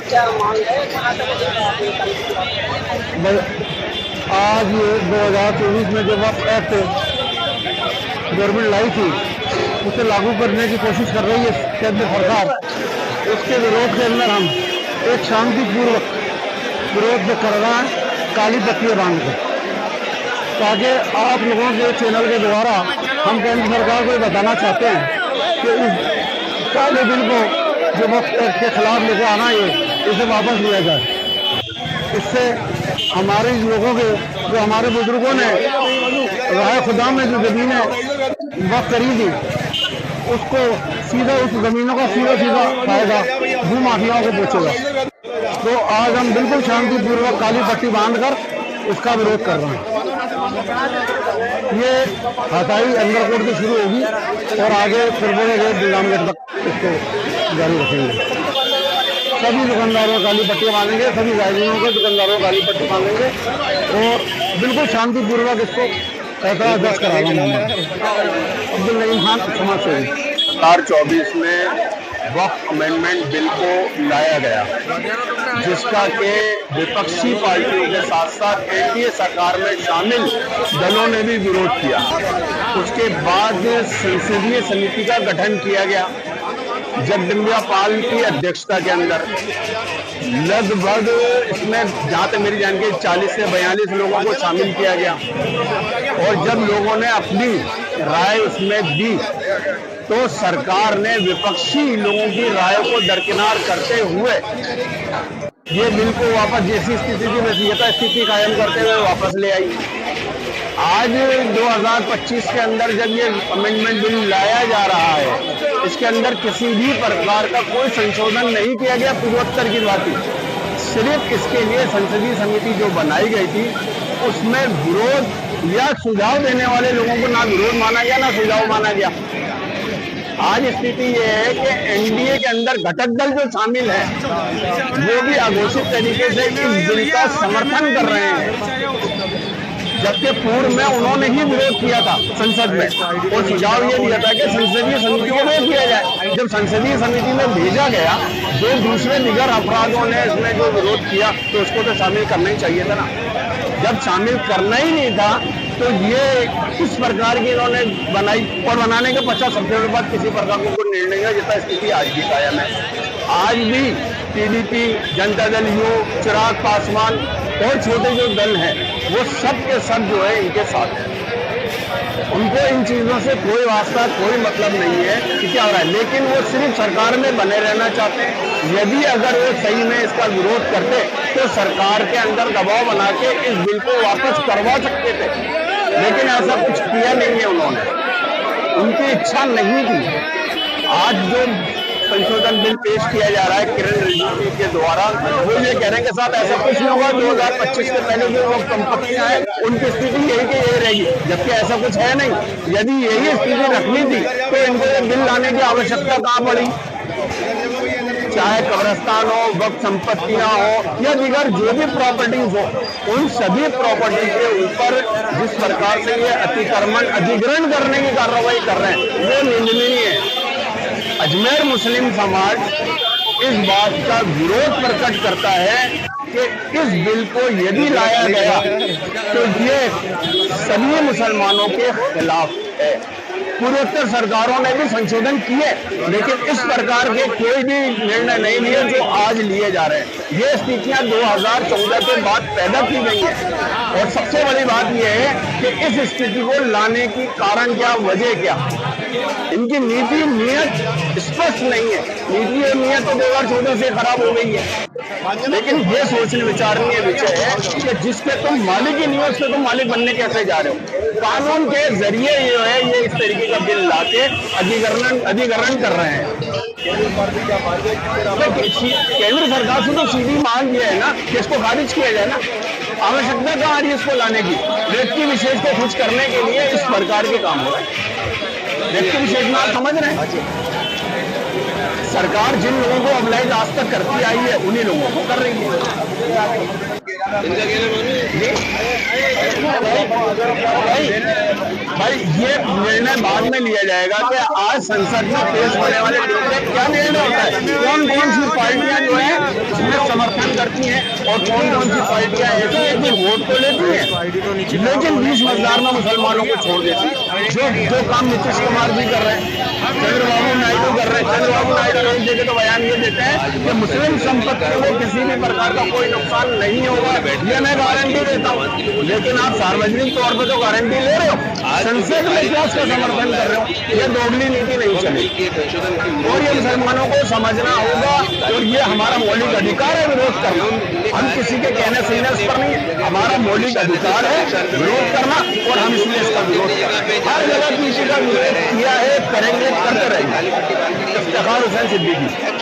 क्या मांग है कहाँ तक आज 2024 में जो वक्त एक्ट गवर्नमेंट लाई थी उसे लागू करने की कोशिश कर रही है केंद्र सरकार। उसके विरोध के अंदर हम एक शांतिपूर्वक विरोध कर रहे हैं काली पट्टियां बांध कर, ताकि आप लोगों के चैनल के द्वारा हम केंद्र सरकार को बताना चाहते हैं कि इस काले बिल को जो वक्त एक्ट के खिलाफ लेके आना है इसे वापस लिया जाए। इससे हमारे लोगों के जो हमारे बुजुर्गों ने राय खुदा में जो जमीनें वक्त करी थी उसको सीधा उस जमीनों का सीधा फायदा भू माफियाओं को पहुंचेगा। तो आज हम बिल्कुल शांतिपूर्वक काली पट्टी बांधकर इसका विरोध कर रहे हैं। ये हटाई अंदर कोर्ट से शुरू होगी और आगे फिर निजाम गेट तक इसको जारी रखेंगे। सभी दुकानदारों काली पट्टी बांधेंगे, सभी राजनीतियों के दुकानदारों काली पट्टी बांधेंगे और बिल्कुल शांतिपूर्वक इसको ऐसा दर्ज करा रहा हूँ। अब्दुल नईम खान समाज सेवी। 2024 में वक्फ अमेंडमेंट बिल को लाया गया, जिसका के विपक्षी पार्टियों के साथ साथ एनडीए सरकार में शामिल दलों ने भी विरोध किया। उसके बाद संसदीय समिति का गठन किया गया जगदम्बिया पाल की अध्यक्षता के अंदर। लगभग इसमें जहां तक मेरी जानकारी 40 से 42 लोगों को शामिल किया गया और जब लोगों ने अपनी राय उसमें दी तो सरकार ने विपक्षी लोगों की राय को दरकिनार करते हुए ये बिल को वापस जैसी स्थिति थी वैसी यथास्थिति कायम करते हुए वापस ले आई। आज 2025 के अंदर जब ये अमेंडमेंट बिल लाया जा रहा है, इसके अंदर किसी भी प्रकार का कोई संशोधन नहीं किया गया पूर्वोत्तर की भांति। सिर्फ इसके लिए संसदीय समिति जो बनाई गई थी उसमें विरोध या सुझाव देने वाले लोगों को ना विरोध माना गया ना सुझाव माना गया। आज स्थिति ये है कि एनडीए के अंदर घटक दल जो शामिल है वो भी अघोषित तरीके से इस बिल का समर्थन कर रहे हैं, जबकि पूर्व में उन्होंने ही विरोध किया था संसद में और सुझाव ये दिया था कि संसदीय समिति को भेज दिया जाए। जब संसदीय समिति में भेजा गया, जो दूसरे निगर अपराधों ने इसमें जो विरोध किया तो उसको तो शामिल करना ही चाहिए था ना। जब शामिल करना ही नहीं था तो ये किस प्रकार की इन्होंने बनाई और बनाने के 50 हफ्ते के बाद किसी प्रकार को कोई निर्णय है, जितना स्थिति आज भी कायम है। आज भी टीडीपी, जनता दल यू, चिराग पासवान और छोटे जो दल हैं वो सब के सब जो है इनके साथ है। उनको इन चीजों से कोई वास्ता कोई मतलब नहीं है कि क्या हो रहा है, लेकिन वो सिर्फ सरकार में बने रहना चाहते हैं। यदि अगर वो सही में इसका विरोध करते तो सरकार के अंदर दबाव बना के इस बिल को वापस करवा सकते थे, लेकिन ऐसा कुछ किया नहीं है उन्होंने, उनकी इच्छा नहीं थी। आज जो संशोधन बिल पेश किया जा रहा है किरण रिजिजू के द्वारा, वो ये कह रहे हैं कि साथ ऐसा कुछ नहीं होगा। 2025 के पहले जो संपत्तियां हैं उनकी स्थिति यही की यही रहेगी, जबकि ऐसा कुछ है नहीं। यदि यही स्थिति रखनी थी तो इनको ये बिल लाने की आवश्यकता कहाँ पड़ी। चाहे कब्रिस्तान हो, वक्फ संपत्तियां हो या दीगर जो भी प्रॉपर्टीज हो, उन सभी प्रॉपर्टी के ऊपर जिस प्रकार से ये अतिक्रमण अधिग्रहण करने की कार्रवाई कर रहे हैं वो निंदनीय है। अजमेर मुस्लिम समाज इस बात का विरोध प्रकट करता है कि इस बिल को यदि लाया गया तो ये सभी मुसलमानों के खिलाफ है। पूर्वोत्तर सरकारों ने भी संशोधन किए, लेकिन इस प्रकार के कोई भी निर्णय नहीं लिए जो आज लिए जा रहे हैं। ये स्थितियां 2014 के बाद पैदा की गई हैं और सबसे बड़ी बात यह है कि इस स्थिति को लाने की कारण क्या, वजह क्या। इनकी नीति नियत स्पष्ट नहीं है। नीति और नियत तो 2014 से खराब हो गई है, लेकिन ये सोचने विचारनीय विषय है कि जिसके तुम मालिक ही नहीं हो उसके तुम मालिक बनने कैसे जा रहे हो। कानून के जरिए जो है ये इस तरीके का बिल लाके अधिग्रहण कर रहे हैं। तो केंद्र सरकार से तो सीधी मांग ये है ना कि इसको खारिज किया जाए ना। आवश्यकता कहाँ आ रही है इसको लाने की? व्यक्ति विशेष को खुश करने के लिए इस प्रकार के काम हो रहे हैं। व्यक्ति विशेष में आप समझ रहे हैं, सरकार जिन लोगों को अप्लाई आज तक करती आई है उन्हीं लोगों को कर रही है। भाई ये निर्णय बाद में लिया जाएगा कि आज संसद में पेश होने वाले बिल में क्या निर्णय होता है। कौन कौन सी पार्टियां जो है इसमें करती हैं और कौन कौन सी पार्टियां ऐसी हैं जो वोट तो लेती हैं लेकिन 20 मतदार में मुसलमानों को छोड़ देती है। जो काम नीतीश कुमार भी कर रहे हैं, चंद्रबाबू नायडू कर रहे हैं। चंद्रबाबू नायडू रोज देखे तो बयान ये देते हैं कि मुस्लिम संपत्ति को किसी भी प्रकार का कोई नुकसान नहीं होगा, ये मैं गारंटी देता हूँ। लेकिन आप सार्वजनिक तौर पर तो गारंटी ले रहे हो, संसद में क्या उसका समर्थन कर रहे हो? ये दोगली नीति नहीं चलेगी और ये मुसलमानों को समझना होगा और ये हमारा मौलिक अधिकार है विरोध करना। हम किसी के कहने सुनने पर नहीं, हमारा मौलिक अधिकार है विरोध करना और हम इसलिए इसका विरोध करें। हर जगह किसी का विरोध किया है, करेंगे, करते रहेंगे। इफ्तिखार हुसैन सिद्दीकी।